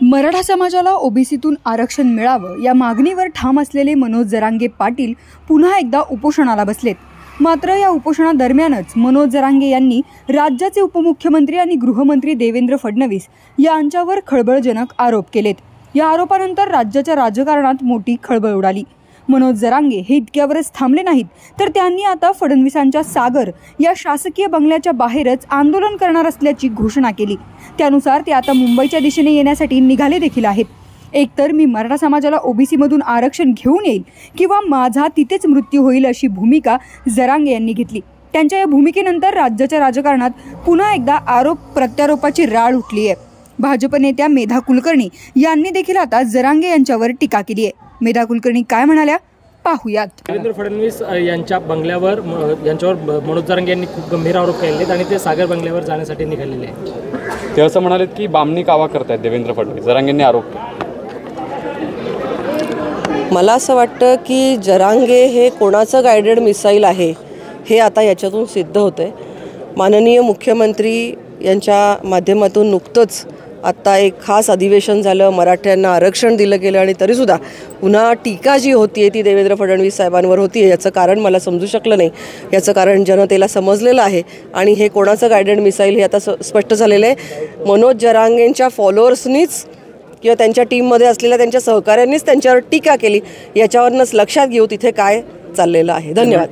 मराठा समाजाला ओबीसीतून आरक्षण मिळावं या मागणीवर ठाम असलेले मनोज जरांगे पाटील पुन्हा एकदा उपोषणाला बसलेत। मात्र या उपोषणादरम्यानच मनोज जरांगे यांनी राज्याचे उपमुख्यमंत्री आणि गृहमंत्री देवेंद्र फडणवीस यांच्यावर खळबळजनक आरोप केलेत। या आरोपानंतर राज्याच्या राजकारणात मोठी खळबळ उडाली। मनोज जरांगे हे इतक्यावरच थांबले नाहीत, तर त्यांनी आता फडणवीसांच्या सागर या शासकीय बंगल्याच्या बाहेरच आंदोलन करणार असल्याची घोषणा केली। त्यानुसार ते आता मुंबईच्या दिशेने येण्यासाठी निघाले देखील आहेत। एकतर मी मराठा समाजाला ओबीसी मधून आरक्षण घेऊन येईल किंवा माझा तिथेच मृत्यू होईल अशी भूमिका जरांगे यांनी घेतली। त्यांच्या या भूमिकेनंतर राज्याच्या राजकारणात पुन्हा एकदा आरोप प्रत्यारोपाची राळ उठली आहे। भाजप नेत्या मेधा कुलकर्णी यांनी देखील आता जरांगे यांच्यावर टीका केली आहे। मेधा कुलकर्णी काय म्हणाल्या पाहूयात। देवेंद्र फडणवीस यांच्या बंगल्यावर यांच्यावर मनोज जरांगे यांनी खूप गंभीर आरोप केले आणि ते सागर बंगल्यावर जाण्यासाठी निघालेले आहेत। ते असं म्हणालेत की बामणी कावा करतायत देवेंद्र फडणवीस। जरांगेंनी आरोप केला। मला असं वाटतं की जरांगे हे कोणाचं गायडेड मिसाईल आहे हे आता याच्यातून सिद्ध होतंय। माननीय मुख्यमंत्री यांच्या माध्यमातून नुकतंच आत्ता एक खास अधिवेशन झालं, मराठ्यांना आरक्षण दिलं गेलं आणि तरीसुद्धा पुन्हा टीका जी होती ती देवेंद्र फडणवीस साहेबांवर होती। याचं कारण मला समजू शकलं नाही। याचं कारण जनतेला समजलेलं आहे आणि हे कोणाचं गायडेड मिसाईल हे आता स्पष्ट झालेलं आहे। मनोज जरांगेंच्या फॉलोअर्सनीच किंवा त्यांच्या टीममध्ये असलेल्या त्यांच्या सहकाऱ्यांनीच त्यांच्यावर टीका केली। याच्यावरनंच लक्षात घेऊ तिथे काय चाललेलं आहे। धन्यवाद।